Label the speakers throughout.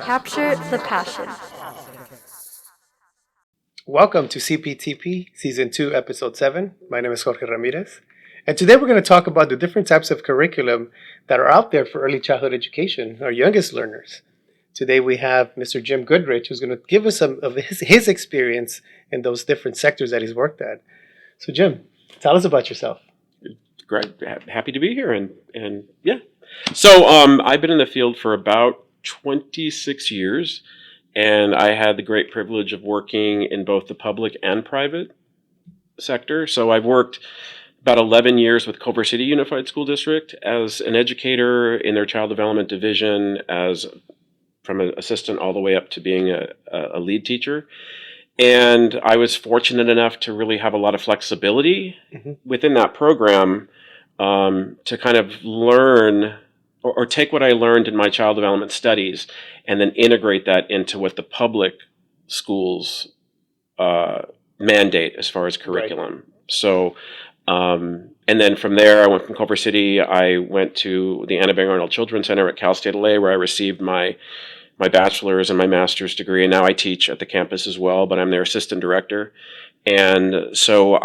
Speaker 1: Capture the passion.
Speaker 2: Welcome to CPTP Season 2, Episode 7. My name is Jorge Ramirez. And today we're going to talk about the different types of curriculum that are out there for early childhood education, our youngest learners. Today we have Mr. Jim Goodrich, who's going to give us some of his experience in those different sectors that he's worked at. So Jim, tell us about yourself.
Speaker 3: Great. Happy to be here. And yeah. So I've been in the field for about 26 years, and I had the great privilege of working in both the public and private sector. So I've worked about 11 years with Culver City Unified School District as an educator in their child development division, as from an assistant all the way up to being a lead teacher. And I was fortunate enough to really have a lot of flexibility within that program to kind of learn or take what I learned in my child development studies and then integrate that into what the public schools mandate as far as curriculum. Right. So, and then from there, I went from Culver City. I went to the Anna Bang Arnold Children's Center at Cal State LA, where I received my bachelor's and my master's degree, and now I teach at the campus as well, but I'm their assistant director. And so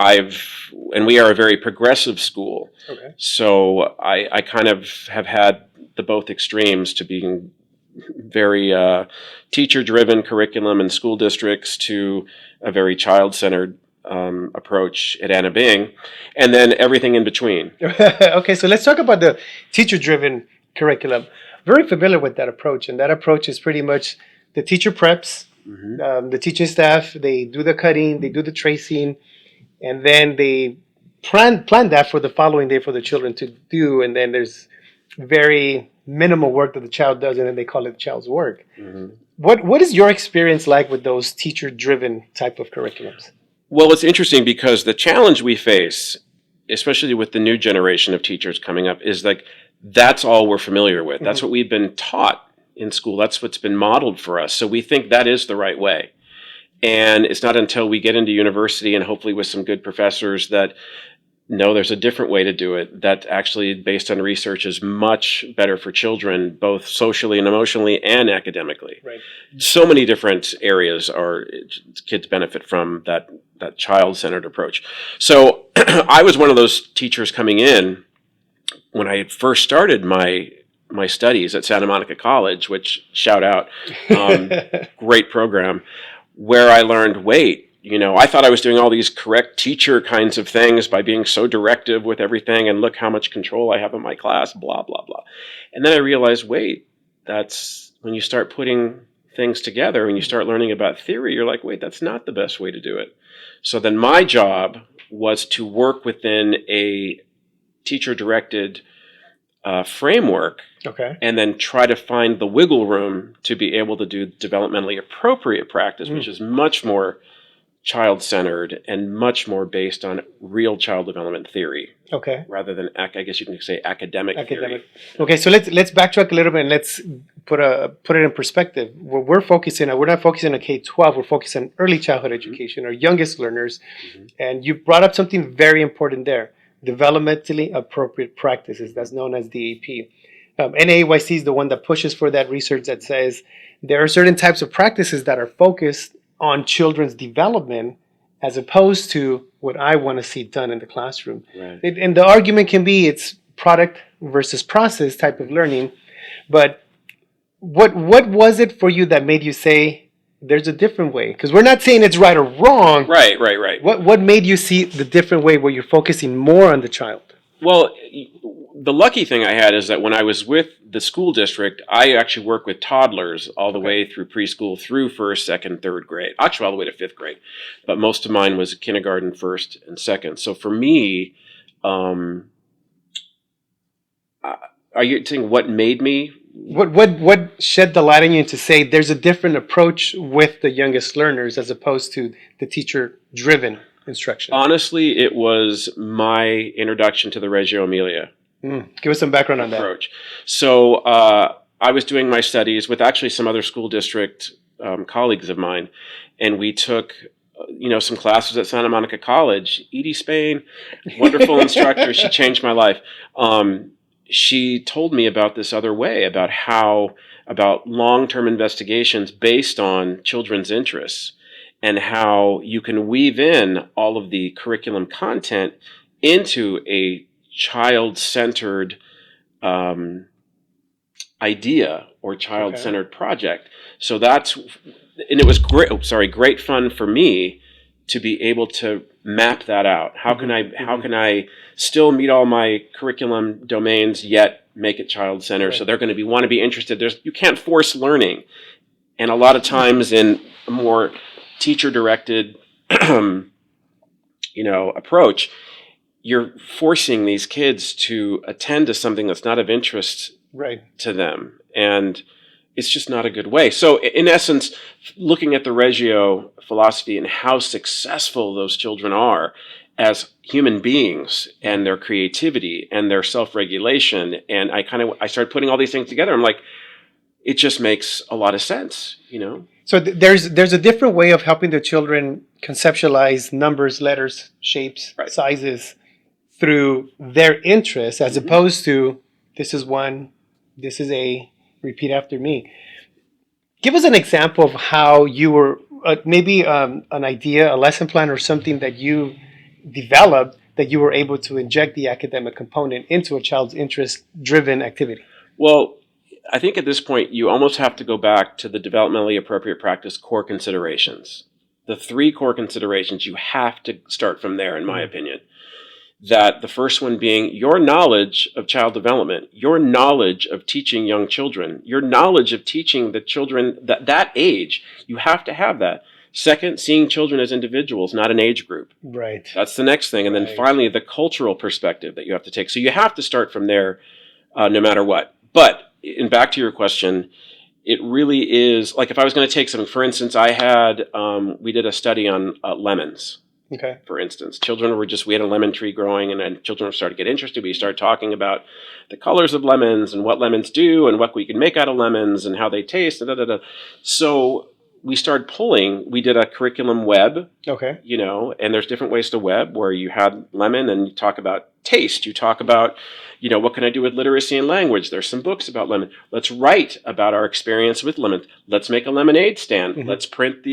Speaker 3: we are a very progressive school. Okay. So I kind of have had the both extremes to being very teacher-driven curriculum in school districts to a very child-centered approach at Anna Bing, and then everything in between.
Speaker 2: Okay, so let's talk about the teacher-driven curriculum. Very familiar with that approach, and that approach is pretty much the teacher preps, the teaching staff, they do the cutting, they do the tracing, and then they plan that for the following day for the children to do, and then there's very minimal work that the child does, and then they call it the child's work. What is your experience like with those teacher-driven type of curriculums?
Speaker 3: Well, it's interesting because the challenge we face, especially with the new generation of teachers coming up, is like that's all we're familiar with. That's what we've been taught in school. That's what's been modeled for us. So we think that is the right way. And it's not until we get into university and hopefully with some good professors that no, there's a different way to do it that actually, based on research, is much better for children, both socially and emotionally and academically. Right. So many different areas kids benefit from that child-centered approach. So I was one of those teachers coming in when I first started my studies at Santa Monica College, which, shout out, great program, where I learned, I thought I was doing all these correct teacher kinds of things by being so directive with everything, and look how much control I have in my class, blah, blah, blah. And then I realized, that's when you start putting things together and you start learning about theory, you're like, that's not the best way to do it. So then my job was to work within a teacher-directed framework, and then try to find the wiggle room to be able to do developmentally appropriate practice, which is much more child-centered and much more based on real child development theory, rather than I guess you can say academic theory.
Speaker 2: Okay, so let's backtrack a little bit and let's put it in perspective. We're not focusing on K-12. We're focusing on early childhood education, our youngest learners, and you brought up something very important there: developmentally appropriate practices. That's known as DAP. NAAYC is the one that pushes for that research that says there are certain types of practices that are focused on children's development as opposed to what I want to see done in the classroom. Right. And the argument can be it's product versus process type of learning. But what was it for you that made you say there's a different way? Because we're not saying it's right or wrong.
Speaker 3: Right.
Speaker 2: What made you see the different way where you're focusing more on the child?
Speaker 3: Well, the lucky thing I had is that when I was with the school district, I actually worked with toddlers all the way through preschool, through first, second, third grade, actually all the way to fifth grade. But most of mine was kindergarten, first, and second. So for me, are you saying what made me?
Speaker 2: What shed the light on you to say there's a different approach with the youngest learners as opposed to the teacher-driven instruction?
Speaker 3: Honestly, it was my introduction to the Reggio Emilia.
Speaker 2: Give us some background on that.
Speaker 3: Approach. So I was doing my studies with actually some other school district colleagues of mine, and we took some classes at Santa Monica College. Edie Spain, wonderful instructor. She changed my life. She told me about this other way, about how about long-term investigations based on children's interests and how you can weave in all of the curriculum content into a child-centered idea or child-centered project. So that's, and it was great. Oh, sorry, great fun for me to be able to map that out. How can I still meet all my curriculum domains yet make it child-centered? So they're going to want to be interested. You can't force learning, and a lot of times in a more teacher-directed, approach, you're forcing these kids to attend to something that's not of interest to them, and it's just not a good way. So in essence, looking at the Reggio philosophy and how successful those children are as human beings and their creativity and their self-regulation, and I started putting all these things together. I'm like, it just makes a lot of sense,
Speaker 2: So there's a different way of helping the children conceptualize numbers, letters, shapes, sizes through their interests, as opposed to this is one, this is a, repeat after me. Give us an example of how you were maybe an idea, a lesson plan, or something that you developed that you were able to inject the academic component into a child's interest-driven activity.
Speaker 3: Well, I think at this point, you almost have to go back to the developmentally appropriate practice core considerations. The 3 core considerations, you have to start from there, in my opinion. That the first one being your knowledge of child development, your knowledge of teaching young children, your knowledge of teaching the children that age. You have to have that. Second, seeing children as individuals, not an age group.
Speaker 2: Right.
Speaker 3: That's the next thing. And then finally, the cultural perspective that you have to take. So you have to start from there no matter what. But, and back to your question, it really is, like if I was going to take something, for instance, we did a study on lemons.
Speaker 2: Okay.
Speaker 3: For instance, we had a lemon tree growing, and then children started to get interested. We started talking about the colors of lemons and what lemons do and what we can make out of lemons and how they taste. So we started we did a curriculum web, and there's different ways to web where you had lemon and you talk about taste. You talk about, what can I do with literacy and language? There's some books about lemon. Let's write about our experience with lemons. Let's make a lemonade stand. Let's print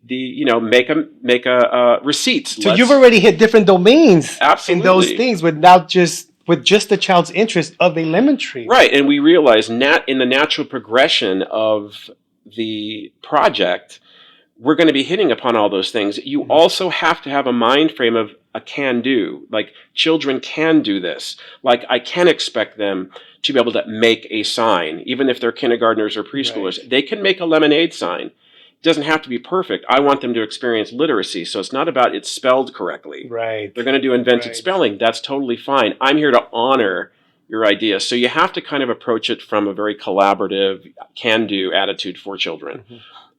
Speaker 3: make a receipts.
Speaker 2: So you've already hit different domains
Speaker 3: in
Speaker 2: those things with just the child's interest of a lemon tree.
Speaker 3: Right, and we realized in the natural progression of the project, we're going to be hitting upon all those things. You also have to have a mind frame of a can do. Like, children can do this. Like, I can expect them to be able to make a sign, even if they're kindergartners or preschoolers. Right. They can make a lemonade sign. Doesn't have to be perfect. I want them to experience literacy. So it's not about it's spelled correctly.
Speaker 2: Right.
Speaker 3: They're going to do invented spelling. That's totally fine. I'm here to honor your idea. So you have to kind of approach it from a very collaborative, can-do attitude for children.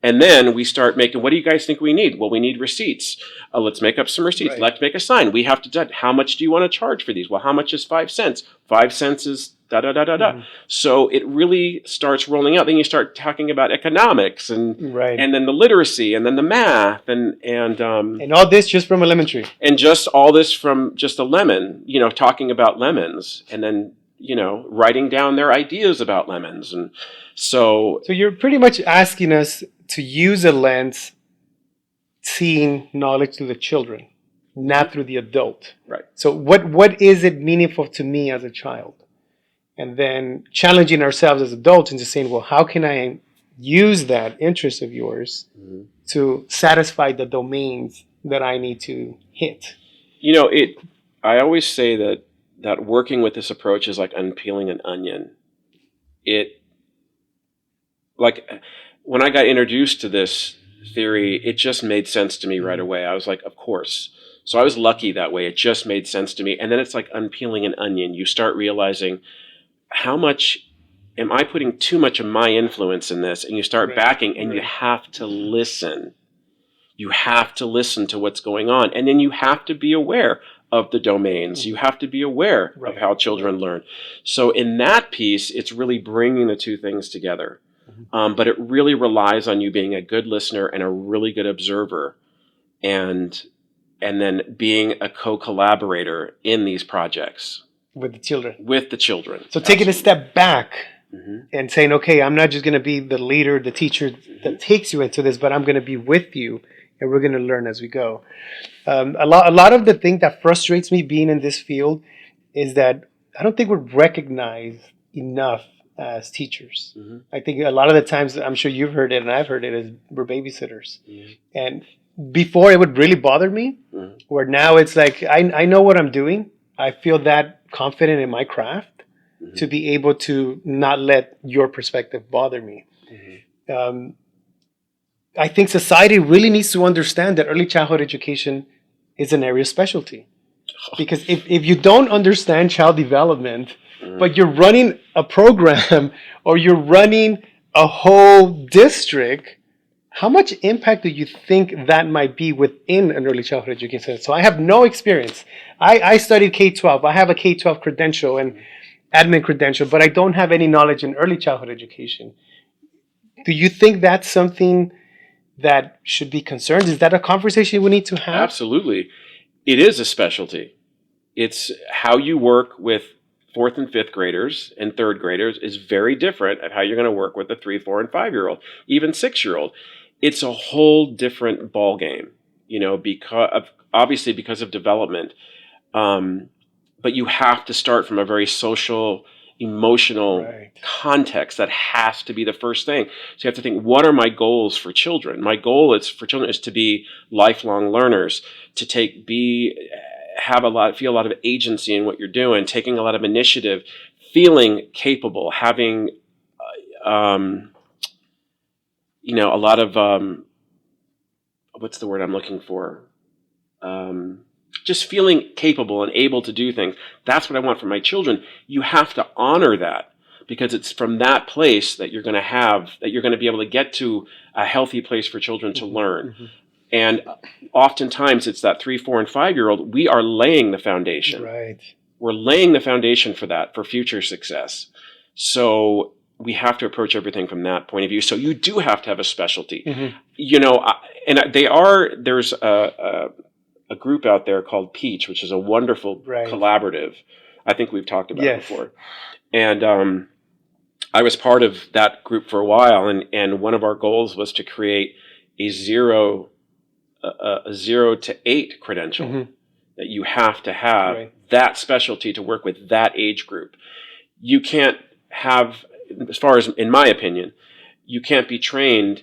Speaker 3: And then we start making, what do you guys think we need? Well, we need receipts. Let's make up some receipts.
Speaker 2: Right.
Speaker 3: Let's make a sign. We have to do, how much do you want to charge for these? Well, how much is 5 cents? 5 cents is da-da-da-da-da. So it really starts rolling out. Then you start talking about economics and then the literacy and then the math and
Speaker 2: all this just from a lemon tree.
Speaker 3: And just all this from just a lemon, talking about lemons and then, writing down their ideas about lemons. And so
Speaker 2: you're pretty much asking us to use a lens seeing knowledge through the children, not through the adult.
Speaker 3: Right.
Speaker 2: So what is it meaningful to me as a child? And then challenging ourselves as adults into saying, well, how can I use that interest of yours to satisfy the domains that I need to hit?
Speaker 3: I always say that working with this approach is like unpeeling an onion. When I got introduced to this theory, it just made sense to me right away. I was like, of course. So I was lucky that way. It just made sense to me. And then it's like unpeeling an onion. You start realizing, how much am I putting too much of my influence in this? And you start backing, and you have to listen. You have to listen to what's going on. And then you have to be aware of the domains. You have to be aware of how children learn. So in that piece, it's really bringing the two things together. But it really relies on you being a good listener and a really good observer, and then being a co-collaborator in these projects.
Speaker 2: With the children.
Speaker 3: With the children.
Speaker 2: So taking a step back and saying, okay, I'm not just going to be the leader, the teacher that takes you into this, but I'm going to be with you, and we're going to learn as we go. A lot of the thing that frustrates me being in this field is that I don't think we're recognized enough as teachers. I think a lot of the times, I'm sure you've heard it and I've heard it, is we're babysitters. And before it would really bother me, where now it's like I know what I'm doing. I feel that confident in my craft to be able to not let your perspective bother me. I think society really needs to understand that early childhood education is an area of specialty. Because if you don't understand child development, but you're running a program or you're running a whole district, how much impact do you think that might be within an early childhood education center? So I have no experience. I studied K-12. I have a K-12 credential and admin credential, but I don't have any knowledge in early childhood education. Do you think that's something that should be concerned? Is that a conversation we need to have?
Speaker 3: Absolutely. It is a specialty. It's how you work with fourth and fifth graders and third graders is very different of how you're going to work with a 3, 4, and 5-year-old, even 6-year-old. It's a whole different ball game, because of development. But you have to start from a very social, emotional context. That has to be the first thing. So you have to think, what are my goals for children? My goal for children is to be lifelong learners, to feel a lot of agency in what you're doing, taking a lot of initiative, feeling capable, having a lot of what's the word I'm looking for? Just feeling capable and able to do things. That's what I want for my children. You have to honor that, because it's from that place that you're going to be able to get to a healthy place for children to learn. And oftentimes it's that 3, 4, and 5-year-old. We are laying the foundation.
Speaker 2: Right.
Speaker 3: We're laying the foundation for that, for future success. So we have to approach everything from that point of view. So you do have to have a specialty. There's a group out there called Peach, which is a wonderful collaborative. I think we've talked about it before. And I was part of that group for a while, and one of our goals was to create a 0 to 8 credential that you have to have that specialty to work with that age group. You can't have, as far as in my opinion, you can't be trained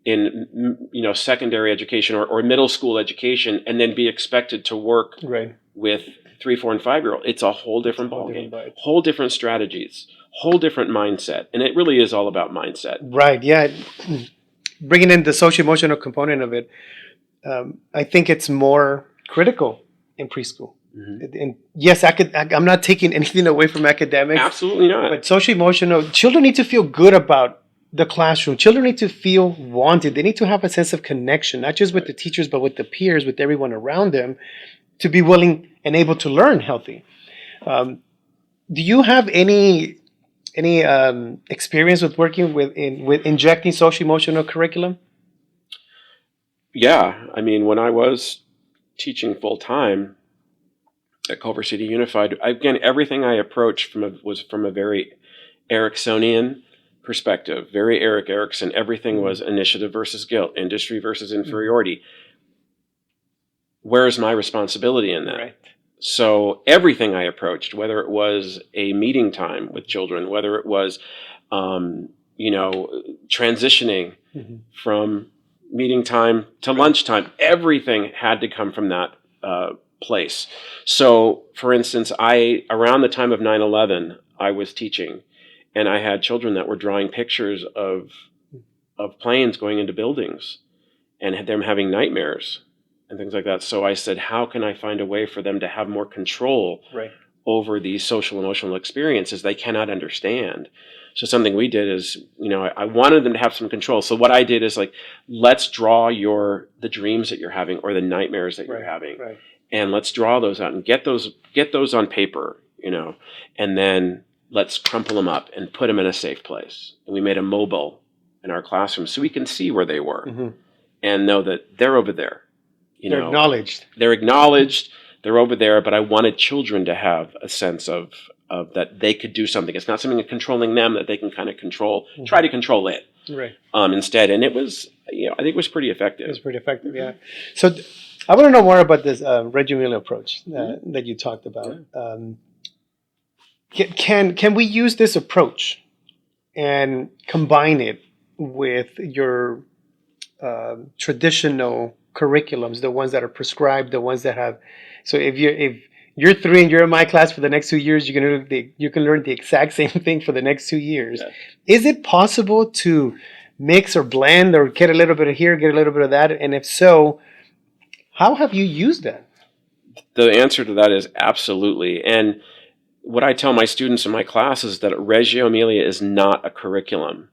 Speaker 3: in secondary education or middle school education and then be expected to work with 3, 4, and 5-year-old. It's a whole different ballgame, whole different strategies, whole different mindset, and it really is all about mindset.
Speaker 2: Right. Yeah. Bringing in the social-emotional component of it, I think it's more critical in preschool. And yes, I'm not taking anything away from academics.
Speaker 3: Absolutely not.
Speaker 2: But social-emotional, children need to feel good about the classroom. Children need to feel wanted. They need to have a sense of connection, not just with the teachers, but with the peers, with everyone around them, to be willing and able to learn healthy. Do you have any experience with working with injecting social-emotional curriculum?
Speaker 3: Yeah. I mean, when I was teaching full-time at Culver City Unified, again, everything I approached was from a very Ericksonian perspective, very Erik Erikson. Everything was initiative versus guilt, industry versus inferiority. Where's my responsibility in that? Right. So everything I approached, whether it was a meeting time with children, whether it was, transitioning from meeting time to lunchtime, everything had to come from that place. So, for instance, around the time of 9/11, I was teaching, and I had children that were drawing pictures of planes going into buildings and had them having nightmares and things like that. So I said, how can I find a way for them to have more control over these social emotional experiences they cannot understand? So something we did is, I wanted them to have some control. So what I did is let's draw the dreams that you're having or the nightmares that you're having. Right. And let's draw those out and get those on paper, and then let's crumple them up and put them in a safe place. And we made a mobile in our classroom so we can see where they were and know that they're over there.
Speaker 2: They're acknowledged.
Speaker 3: They're acknowledged. They're over there. But I wanted children to have a sense of that they could do something. It's not something controlling them that they can kind of control, try to control it
Speaker 2: Right.
Speaker 3: instead. And it was, I think it was pretty effective.
Speaker 2: It was pretty effective, yeah. So I want to know more about this Reggio Emilia approach that you talked about. Can we use this approach and combine it with your traditional curriculums, the ones that are prescribed, the ones that have? So if you're 3 and you're in my class for the next 2 years, you can learn the exact same thing for the next 2 years. Yeah. Is it possible to mix or blend or get a little bit of here, get a little bit of that? And if so, how have you used that?
Speaker 3: The answer to that is absolutely. And what I tell my students in my class is that Reggio Emilia is not a curriculum.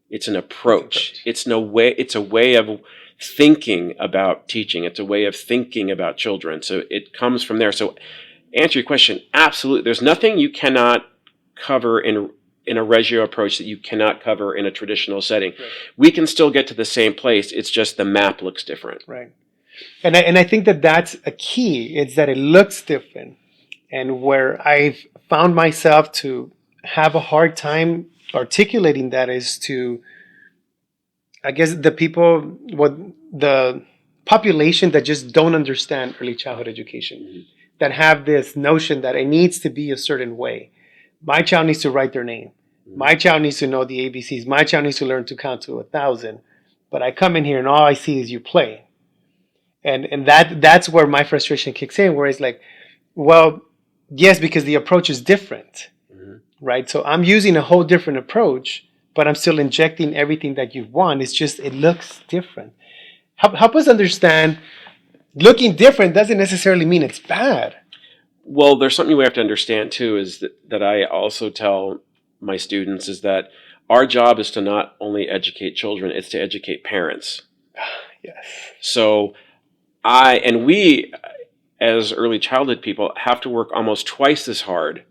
Speaker 3: It's an approach. It's a way of thinking about teaching. It's a way of thinking about children. So it comes from there. So answer your question, absolutely. There's nothing you cannot cover in a Reggio approach that you cannot cover in a traditional setting. Right. We can still get to the same place. It's just the map looks different.
Speaker 2: Right. And I think that's a key. It's that it looks different. And where I've found myself to have a hard time articulating that is to, I guess, the population that just don't understand early childhood education, that have this notion that it needs to be a certain way. My child needs to write their name. My child needs to know the ABCs. My child needs to learn to count to 1,000. But I come in here and all I see is you play. And that's where my frustration kicks in, where it's like, well, yes, because the approach is different, right? So I'm using a whole different approach, but I'm still injecting everything that you want. It's just, it looks different. Help us understand, looking different doesn't necessarily mean it's bad.
Speaker 3: Well, there's something we have to understand too, is that I also tell my students is that our job is to not only educate children, it's to educate parents.
Speaker 2: Yes.
Speaker 3: So we, as early childhood people, have to work almost twice as hard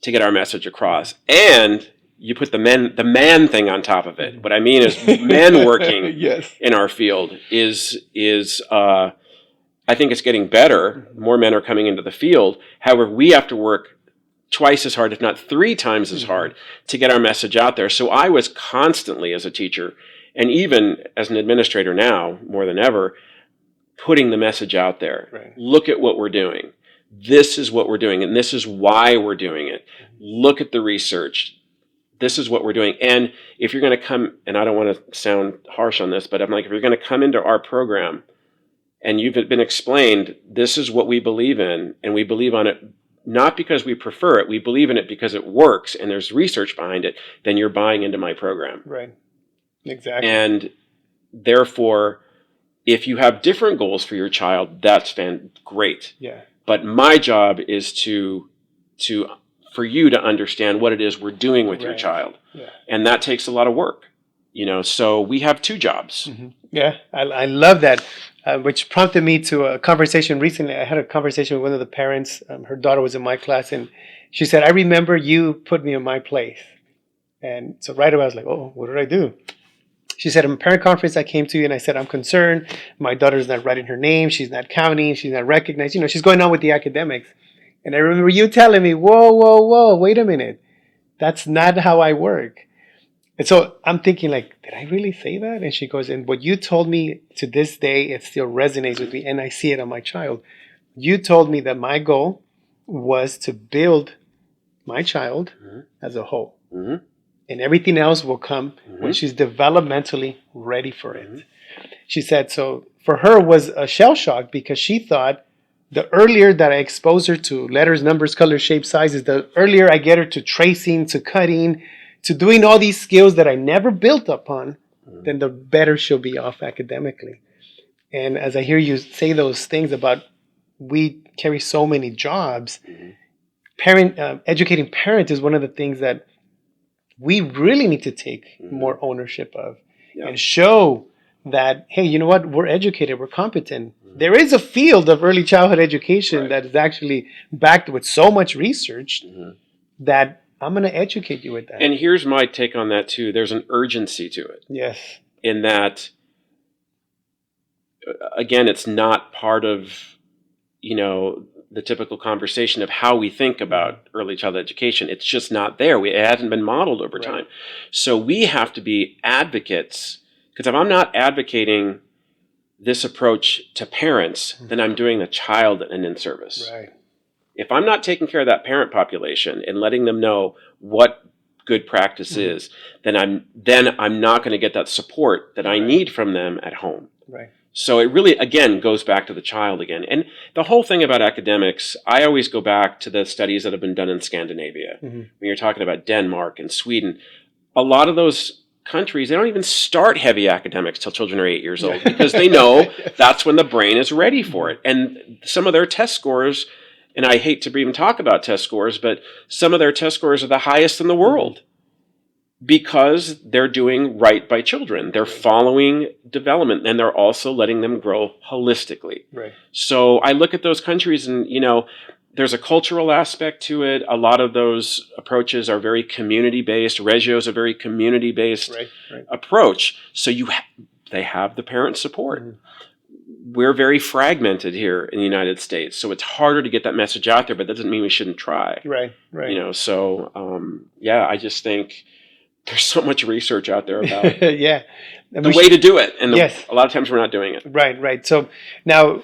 Speaker 3: to get our message across. And you put the man thing on top of it. What I mean is men working
Speaker 2: yes.
Speaker 3: in our field is I think it's getting better. More men are coming into the field. However, we have to work twice as hard, if not 3 times as hard, to get our message out there. So I was constantly, as a teacher, and even as an administrator now, more than ever, putting the message out there. Right. Look at what we're doing. This is what we're doing, and this is why we're doing it. Look at the research. This is what we're doing. And if you're going to come, and I don't want to sound harsh on this, but I'm like, if you're going to come into our program and you've been explained, this is what we believe in, and we believe on it not because we prefer it, we believe in it because it works and there's research behind it, then you're buying into my program.
Speaker 2: Right. Exactly.
Speaker 3: And therefore, if you have different goals for your child, that's great.
Speaker 2: Yeah.
Speaker 3: But my job is for you to understand what it is we're doing with your child. Yeah. And that takes a lot of work. So we have 2 jobs.
Speaker 2: Mm-hmm. Yeah, I love that, which prompted me to a conversation recently. I had a conversation with one of the parents. Her daughter was in my class, and she said, I remember you put me in my place. And so right away, I was like, oh, what did I do? She said, in a parent conference, I came to you and I said, I'm concerned. My daughter's not writing her name. She's not counting. She's not recognized. She's going on with the academics. And I remember you telling me, whoa, wait a minute. That's not how I work. And so I'm thinking, like, did I really say that? And she goes, and what you told me to this day, it still resonates with me, and I see it on my child. You told me that my goal was to build my child as a whole. Mm-hmm. And everything else will come when she's developmentally ready for it. She said, so for her was a shell shock because she thought the earlier that I expose her to letters, numbers, colors, shapes, sizes, the earlier I get her to tracing, to cutting, to doing all these skills that I never built upon, then the better she'll be off academically. And as I hear you say those things about we carry so many jobs, educating parents is one of the things that we really need to take more ownership of and show that, hey, you know what? We're educated. We're competent. There is a field of early childhood education that is actually backed with so much research that I'm going to educate you with that.
Speaker 3: And here's my take on that, too. There's an urgency to it.
Speaker 2: Yes.
Speaker 3: In that, again, it's not part of, the typical conversation of how we think about early childhood education. It's just not there. It hasn't been modeled over time. So we have to be advocates, because if I'm not advocating this approach to parents, then I'm doing the child an inservice.
Speaker 2: Right.
Speaker 3: If I'm not taking care of that parent population and letting them know what good practice is, then I'm not going to get that support that I need from them at home.
Speaker 2: Right.
Speaker 3: So it really, again, goes back to the child again. And the whole thing about academics, I always go back to the studies that have been done in Scandinavia. When you're talking about Denmark and Sweden, a lot of those countries, they don't even start heavy academics till children are 8 years old, because they know that's when the brain is ready for it. And some of their test scores, and I hate to even talk about test scores, but some of their test scores are the highest in the world, because they're doing right by children. They're following development, and they're also letting them grow holistically.
Speaker 2: Right.
Speaker 3: So I look at those countries, and, there's a cultural aspect to it. A lot of those approaches are very community-based. Reggio is a very community-based approach. So they have the parent support. We're very fragmented here in the United States, so it's harder to get that message out there, but that doesn't mean we shouldn't try.
Speaker 2: Right.
Speaker 3: I just think there's so much research out there about
Speaker 2: the
Speaker 3: way to do it, and
Speaker 2: yes.
Speaker 3: a lot of times we're not doing it.
Speaker 2: Right. So now,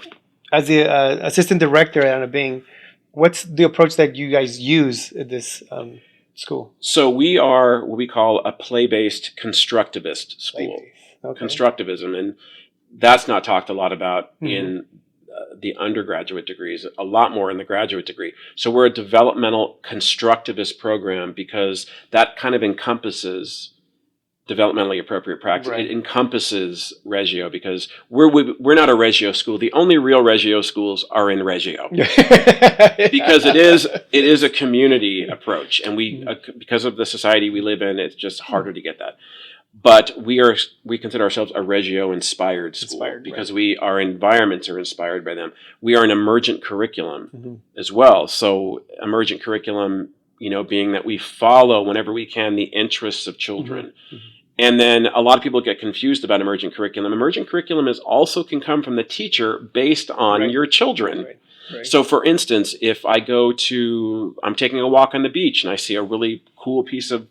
Speaker 2: as the assistant director at Anna Bing, what's the approach that you guys use at this school?
Speaker 3: So we are what we call a play-based constructivist school.
Speaker 2: Okay.
Speaker 3: Constructivism, and that's not talked a lot about in the undergraduate degrees, a lot more in the graduate degree. So we're a developmental constructivist program, because that kind of encompasses developmentally appropriate practice.
Speaker 2: Right.
Speaker 3: It encompasses Reggio, because we're not a Reggio school. The only real Reggio schools are in Reggio, because it is a community approach, and because of the society we live in, it's just harder to get that. But we consider ourselves a Reggio-inspired school, because our environments are inspired by them. We are an emergent curriculum as well. So emergent curriculum, being that we follow, whenever we can, the interests of children. And then a lot of people get confused about emergent curriculum. Emergent curriculum can come from the teacher based on your children. Right. So for instance, if I'm taking a walk on the beach and I see a really cool piece of,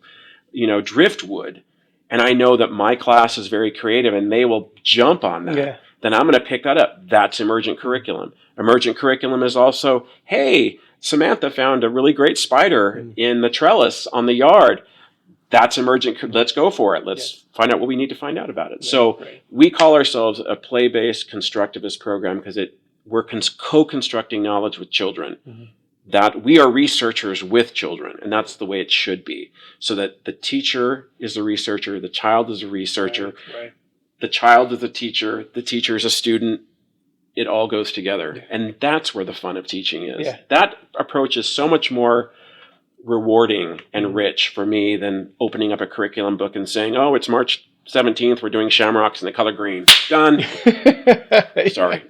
Speaker 3: driftwood, and I know that my class is very creative and they will jump on that, then I'm going to pick that up. That's emergent curriculum. Emergent curriculum is also, hey, Samantha found a really great spider in the trellis on the yard. That's emergent. Let's go for it. Let's find out what we need to find out about it. We call ourselves a play-based constructivist program, because we're co-constructing knowledge with children. That we are researchers with children, and that's the way it should be. So that the teacher is a researcher, the child is a researcher, the child is a teacher is a student. It all goes together, and that's where the fun of teaching is. That approach is so much more rewarding and rich for me than opening up a curriculum book and saying, "Oh, it's March 17th. We're doing shamrocks in the color green." Done. Sorry.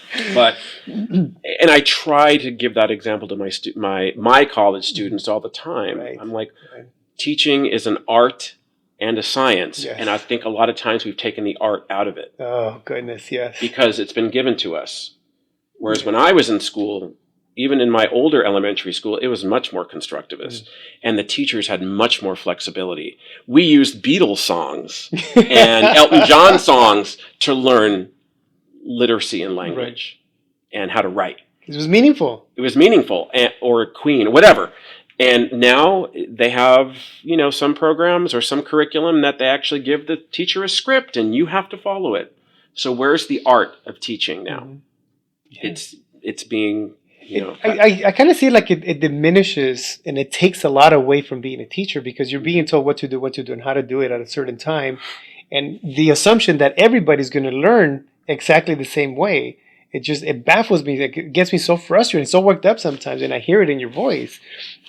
Speaker 3: And I try to give that example to my college students all the time. I'm like, teaching is an art and a science, and I think a lot of times we've taken the art out of it.
Speaker 2: Oh goodness, yes.
Speaker 3: Because it's been given to us. Whereas when I was in school, even in my older elementary school, it was much more constructivist, and the teachers had much more flexibility. We used Beatles songs and Elton John songs to learn literacy and language and how to write.
Speaker 2: It was meaningful.
Speaker 3: Or Queen, whatever. And now they have, some programs or some curriculum that they actually give the teacher a script and you have to follow it. So where's the art of teaching now? It's being,
Speaker 2: I kind of see it like it diminishes, and it takes a lot away from being a teacher, because you're being told what to do, and how to do it at a certain time. And the assumption that everybody's going to learn exactly the same way, it baffles me. It gets me so frustrated, so worked up sometimes, and I hear it in your voice.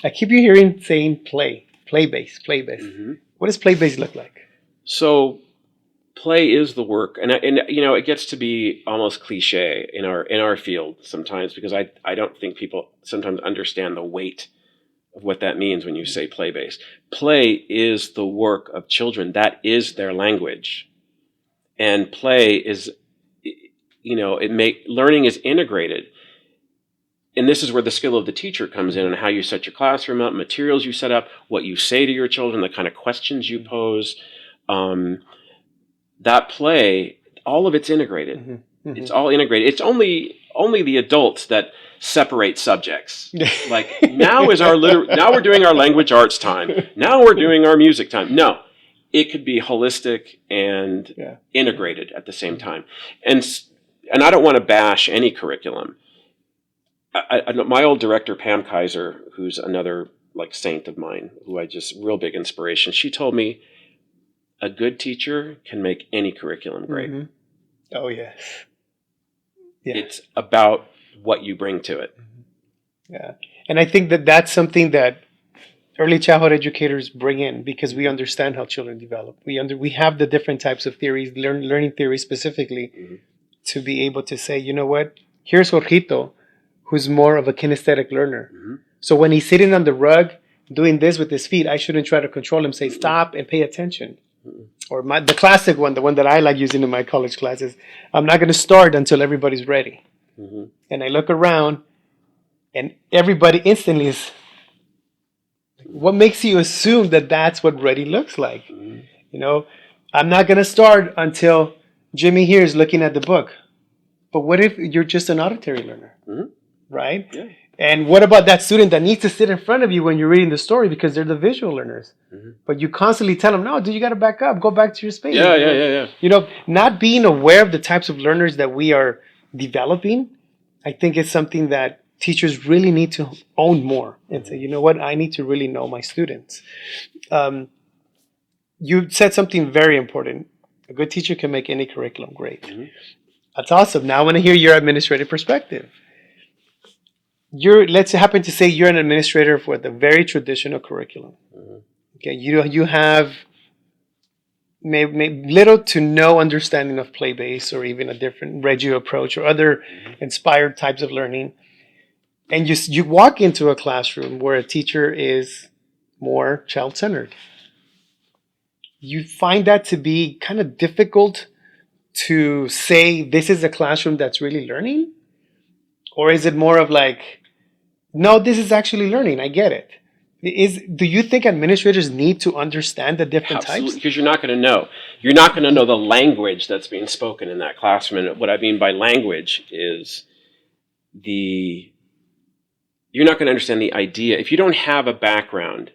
Speaker 2: I keep you hearing saying play-based. What does play-based look like?
Speaker 3: So play is the work, and it gets to be almost cliche in our field sometimes, because I don't think people sometimes understand the weight of what that means when you say play-based. Play is the work of children. That is their language, and play is, learning is integrated. and this is where the skill of the teacher comes in, and how you set your classroom up, materials you set up, what you say to your children, the kind of questions you pose. That play, all of it's integrated.
Speaker 2: Mm-hmm. Mm-hmm.
Speaker 3: It's all integrated. It's only the adults that separate subjects. Like now we're doing our language arts time. Now we're doing our music time. No, it could be holistic and integrated at the same time. And I don't want to bash any curriculum. My old director, Pam Kaiser, who's another like saint of mine, who I just real big inspiration. She told me a good teacher can make any curriculum great.
Speaker 2: Mm-hmm. Oh yes. Yeah.
Speaker 3: It's about what you bring to it.
Speaker 2: Yeah, and I think that that's something that early childhood educators bring in, because we understand how children develop. We have the different types of theories, learning theories specifically, to be able to say, you know what, here's Jorgito, who's more of a kinesthetic learner. So when he's sitting on the rug doing this with his feet, I shouldn't try to control him. Say stop and pay attention. Or the classic one, the one that I like using in my college classes, I'm not going to start until everybody's ready. And I look around, and everybody instantly is. What makes you assume that that's what ready looks like? You know, I'm not going to start until Jimmy here is looking at the book. But what if you're just an auditory learner, right? Yeah. And what about that student that needs to sit in front of you when you're reading the story because they're the visual learners? But you constantly tell them, no, dude, you got to back up. Go back to your space.
Speaker 3: Yeah.
Speaker 2: You know, not being aware of the types of learners that we are developing, I think it's something that teachers really need to own more and say, you know what, I need to really know my students. You said something very important. A good teacher can make any curriculum great. That's awesome. Now I want to hear your administrative perspective. Let's happen to say you're an administrator for the very traditional curriculum. Okay, you have maybe little to no understanding of play-based or even a different Reggio approach or other inspired types of learning. And you walk into a classroom where a teacher is more child-centered. You find that to be kind of difficult to say this is a classroom that's really learning? Or is it more of like, no, this is actually learning, I get it. Do you think administrators need to understand the different
Speaker 3: Absolutely,
Speaker 2: types?
Speaker 3: because you're not going to know. You're not going to know the language that's being spoken in that classroom. And what I mean by language is you're not going to understand the idea. If you don't have a background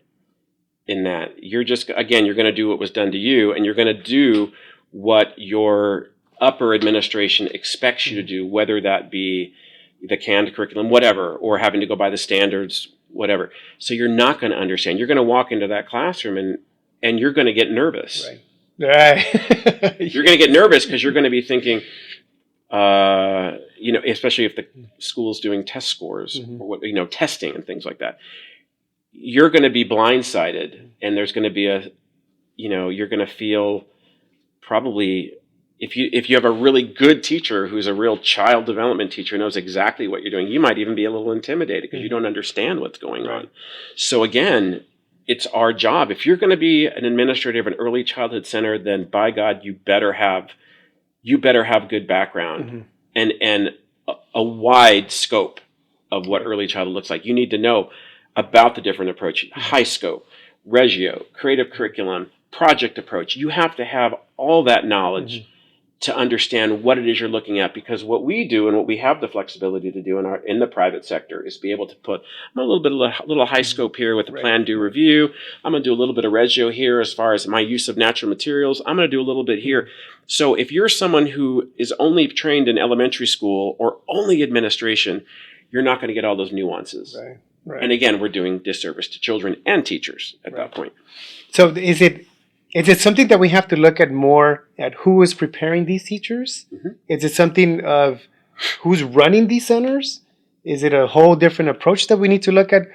Speaker 3: in that, you're going to do what was done to you, and you're going to do what your upper administration expects you to do, whether that be the canned curriculum, whatever, or having to go by the standards, whatever. So you're not going to understand. You're going to walk into that classroom and you're going to get nervous.
Speaker 2: Right.
Speaker 3: You're going to get nervous because you're going to be thinking, especially if the school's doing test scores or testing and things like that. You're going to be blindsided, and there's going to be you're going to feel probably, if you have a really good teacher who's a real child development teacher, knows exactly what you're doing, you might even be a little intimidated because you don't understand what's going on. So again, it's our job. If you're going to be an administrator of an early childhood center, then by God, you better have good background and a wide scope of what early childhood looks like. You need to know about the different approaches: high scope, Reggio, creative curriculum, project approach. You have to have all that knowledge to understand what it is you're looking at, because what we do and what we have the flexibility to do in the private sector is be able to put a little high scope here with a plan, do, review. I'm going to do a little bit of Reggio here as far as my use of natural materials. I'm going to do a little bit here. So if you're someone who is only trained in elementary school or only administration, you're not going to get all those nuances. Right. And again, we're doing disservice to children and teachers at that point.
Speaker 2: So is it something that we have to look at more at who is preparing these teachers? Is it something of who's running these centers? Is it a whole different approach that we need to look at?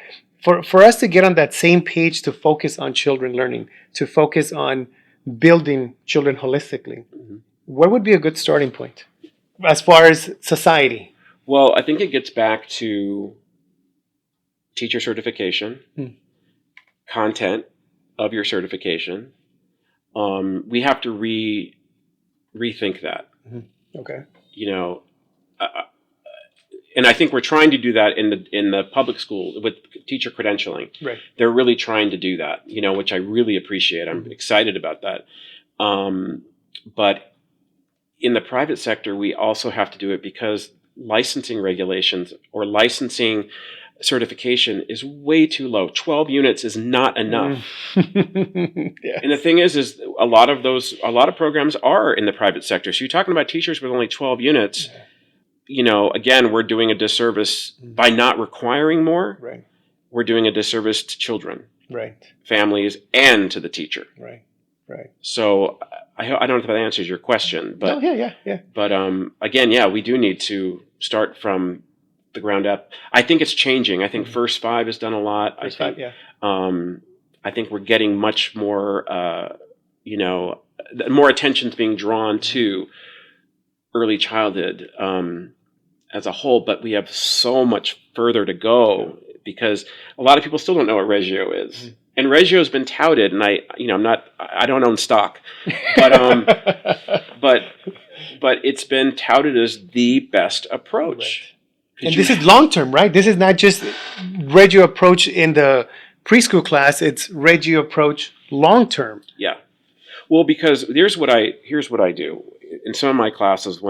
Speaker 2: For us to get on that same page to focus on children learning, to focus on building children holistically, what would be a good starting point as far as society?
Speaker 3: Well, I think it gets back to teacher certification, content of your certification. We have to rethink that.
Speaker 2: Okay.
Speaker 3: And I think we're trying to do that in the public school with teacher credentialing.
Speaker 2: Right.
Speaker 3: They're really trying to do that, which I really appreciate. I'm excited about that. But in the private sector, we also have to do it because licensing regulations or licensing certification is way too low. 12 units is not enough.
Speaker 2: Yeah.
Speaker 3: And the thing is a lot of programs are in the private sector. So you're talking about teachers with only 12 units. Again, we're doing a disservice by not requiring more.
Speaker 2: Right.
Speaker 3: We're doing a disservice to children,
Speaker 2: right,
Speaker 3: families, and to the teacher.
Speaker 2: Right. Right.
Speaker 3: So I don't know if that answers your question, but
Speaker 2: yeah.
Speaker 3: But again, we do need to start from the ground up. I think it's changing. I think First Five has done a lot. I think we're getting much more. More attention's being drawn to early childhood as a whole, but we have so much further to go because a lot of people still don't know what Reggio is. And Reggio has been touted, and I don't own stock, but it's been touted as the best approach.
Speaker 2: Right. And this is long term, right? This is not just Reggio approach in the preschool class; it's Reggio approach long term.
Speaker 3: Yeah. Well, because here's what I do in some of my classes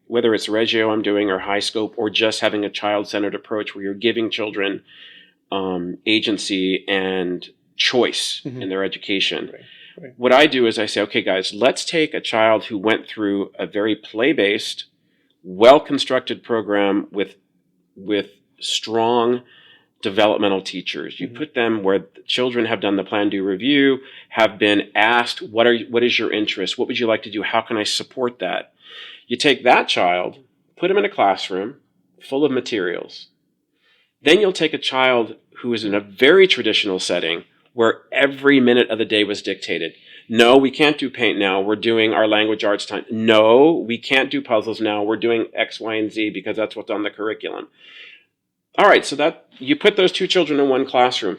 Speaker 3: whether it's Reggio I'm doing or high scope or just having a child-centered approach where you're giving children agency and choice in their education. Right. What I do is I say, okay, guys, let's take a child who went through a very play-based, well-constructed program with strong developmental teachers. You put them where the children have done the plan, do, review, have been asked, what is your interest? What would you like to do? How can I support that? You take that child, put him in a classroom full of materials. Then you'll take a child who is in a very traditional setting where every minute of the day was dictated. No, we can't do paint now. We're doing our language arts time. No, we can't do puzzles now. We're doing X, Y, and Z because that's what's on the curriculum. All right, so that you put those two children in one classroom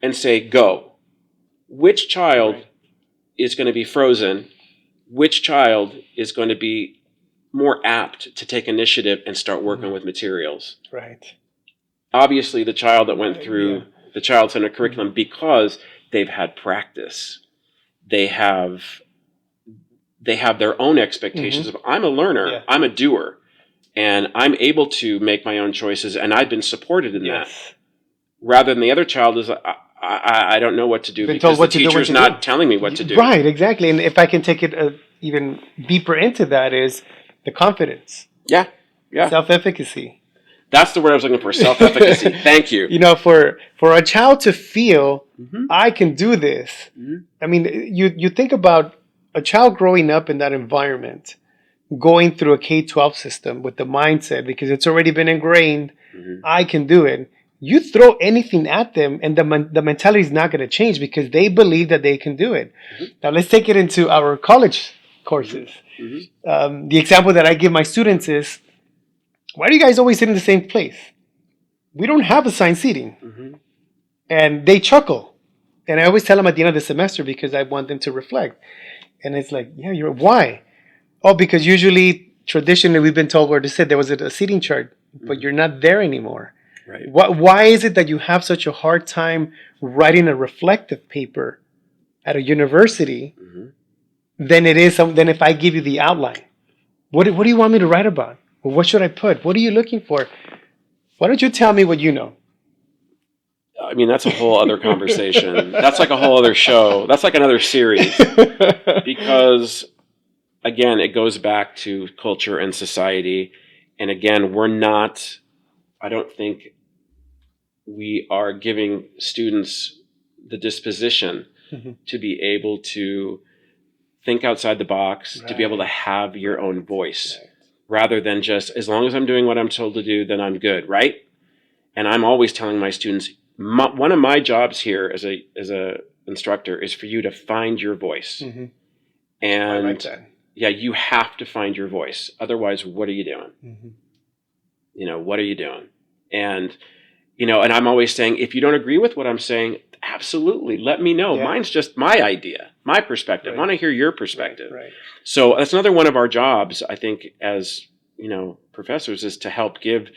Speaker 3: and say, go. Which child is going to be frozen? Which child is going to be more apt to take initiative and start working with materials?
Speaker 2: Right.
Speaker 3: Obviously, the child that went through the child-centered curriculum because they've had practice. They have their own expectations of, I'm a learner, I'm a doer, and I'm able to make my own choices, and I've been supported in that. Rather than the other child is, I don't know what to do because the teacher's not telling me what to do.
Speaker 2: Right, exactly. And if I can take it even deeper into that is the confidence. Yeah. Self-efficacy.
Speaker 3: That's the word I was looking for, self-efficacy. Thank you.
Speaker 2: For a child to feel, I can do this. I mean, you think about a child growing up in that environment, going through a K-12 system with the mindset, because it's already been ingrained, I can do it. You throw anything at them and the mentality is not going to change because they believe that they can do it. Now let's take it into our college courses. The example that I give my students is, why do you guys always sit in the same place? We don't have assigned seating. And they chuckle. And I always tell them at the end of the semester because I want them to reflect. And it's like, why? Oh, because traditionally we've been told where to sit. There was a seating chart, but you're not there anymore. Right. Why is it that you have such a hard time writing a reflective paper at a university than if I give you the outline? What do you want me to write about? Well, what should I put? What are you looking for? Why don't you tell me what you know?
Speaker 3: I mean, that's a whole other conversation. That's like a whole other show. That's like another series. Because, again, it goes back to culture and society. And again, I don't think we are giving students the disposition to be able to think outside the box, to be able to have your own voice, rather than just, as long as I'm doing what I'm told to do, then I'm good, right? And I'm always telling my students, one of my jobs here as a instructor is for you to find your voice. And I like that. You have to find your voice. Otherwise, what are you doing? What are you doing? And, and I'm always saying, if you don't agree with what I'm saying, absolutely, let me know. Mine's just my idea, my perspective. I want to hear your perspective. Right. So that's another one of our jobs, I think, as, professors is to help give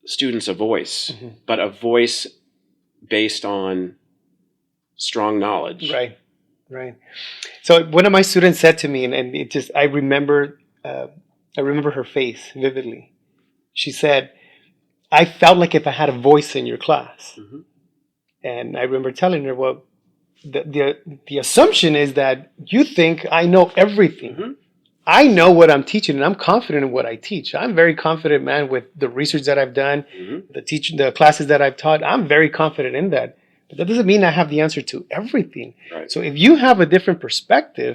Speaker 3: students a voice,
Speaker 2: Mm-hmm.
Speaker 3: but a voice based on strong knowledge.
Speaker 2: Right, right. So one of my students said to me, and it just I remember her face vividly. She said, "I felt like if I had a voice in your class."
Speaker 3: Mm-hmm.
Speaker 2: And I remember telling her, "Well, the assumption is that you think I know everything.
Speaker 3: Mm-hmm.
Speaker 2: I know what I'm teaching, and I'm confident in what I teach. I'm very confident, man, with the research that I've done,
Speaker 3: Mm-hmm.
Speaker 2: the classes that I've taught. I'm very confident in that. But that doesn't mean I have the answer to everything.
Speaker 3: Right.
Speaker 2: So if you have a different perspective,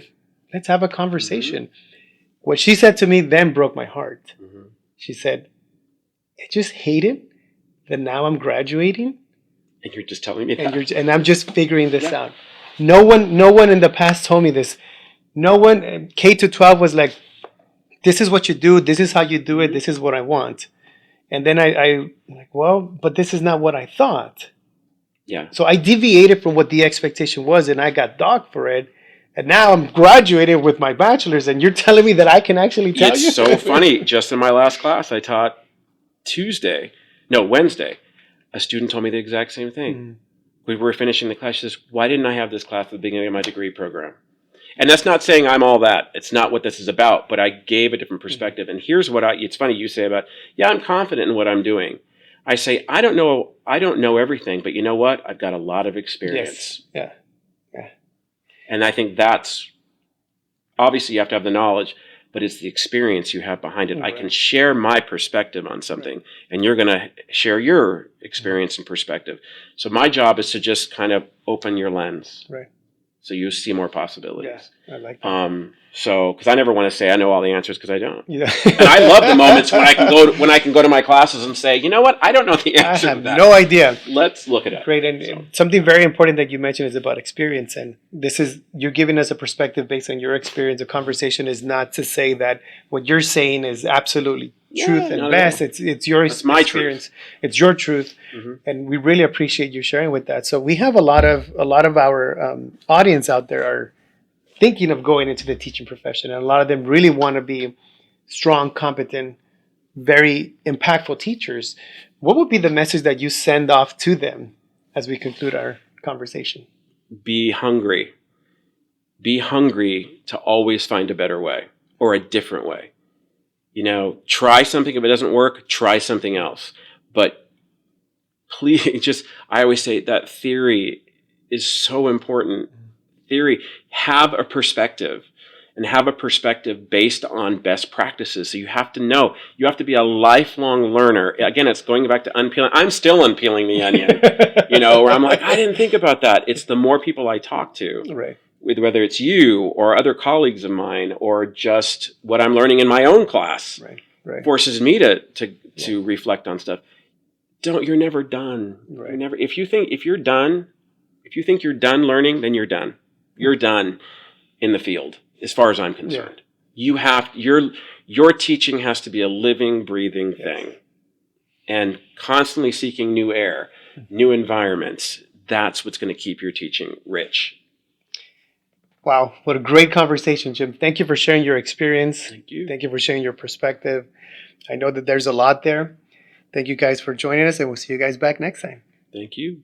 Speaker 2: let's have a conversation."
Speaker 3: Mm-hmm.
Speaker 2: What she said to me then broke my heart.
Speaker 3: Mm-hmm.
Speaker 2: She said, "I just hate it that now I'm graduating,
Speaker 3: And you're just telling me that.
Speaker 2: and I'm just figuring this out. No one in the past told me this. No one K to 12 was like, this is what you do, this is how you do it, this is what I want." And then I like, well, but this is not what I thought.
Speaker 3: Yeah.
Speaker 2: So I deviated from what the expectation was, and I got dogged for it. And now I'm graduated with my bachelor's, and you're telling me that I can actually tell you?
Speaker 3: It's so funny. Just in my last class I taught Wednesday, a student told me the exact same thing.
Speaker 2: Mm.
Speaker 3: We were finishing the class. She says, "Why didn't I have this class at the beginning of my degree program?" And that's not saying I'm all that. It's not what this is about, but I gave a different perspective. And here's what it's funny you say about, I'm confident in what I'm doing. I say, I don't know everything, but you know what? I've got a lot of experience.
Speaker 2: Yes. Yeah.
Speaker 3: And I think that's, obviously you have to have the knowledge, but it's the experience you have behind it.
Speaker 2: Right.
Speaker 3: I can share my perspective on something, and you're going to share your experience and perspective. So my job is to just kind of open your lens.
Speaker 2: Right.
Speaker 3: So you see more possibilities.
Speaker 2: Yeah, I like that.
Speaker 3: Because I never want to say I know all the answers, because I don't.
Speaker 2: Yeah.
Speaker 3: And I love the moments when I can go to my classes and say, you know what, I don't know the
Speaker 2: I
Speaker 3: answer to
Speaker 2: have
Speaker 3: that.
Speaker 2: no idea.
Speaker 3: Let's look it up.
Speaker 2: Great, and something very important that you mentioned is about experience, and you're giving us a perspective based on your experience. A conversation is not to say that what you're saying is absolutely truth and best. It's your
Speaker 3: my
Speaker 2: experience.
Speaker 3: truth.
Speaker 2: It's your truth,
Speaker 3: Mm-hmm.
Speaker 2: and we really appreciate you sharing with that. So we have a lot of our audience out there are thinking of going into the teaching profession, and a lot of them really want to be strong, competent, very impactful teachers. What would be the message that you send off to them as we conclude our conversation?
Speaker 3: Be hungry. Be hungry to always find a better way or a different way. Try something. If it doesn't work, try something else. But please, I always say that theory is so important. Theory, have a perspective, and have a perspective based on best practices. So you have to know, you have to be a lifelong learner. Again, it's going back to unpeeling. I'm still unpeeling the onion, where I'm like, I didn't think about that. It's the more people I talk to,
Speaker 2: Right.
Speaker 3: with whether it's you or other colleagues of mine, or just what I'm learning in my own class,
Speaker 2: Right.
Speaker 3: forces me to reflect on stuff. You're never done.
Speaker 2: Right.
Speaker 3: You're never, if you think you're done learning, then you're done. You're done in the field, as far as I'm concerned. Yeah. Your teaching has to be a living, breathing thing, and constantly seeking new air, new environments. That's what's going to keep your teaching rich.
Speaker 2: Wow, what a great conversation, Jim. Thank you for sharing your experience.
Speaker 3: Thank you.
Speaker 2: Thank you for sharing your perspective. I know that there's a lot there. Thank you guys for joining us, and we'll see you guys back next time.
Speaker 3: Thank you.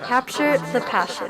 Speaker 1: Capture the passion.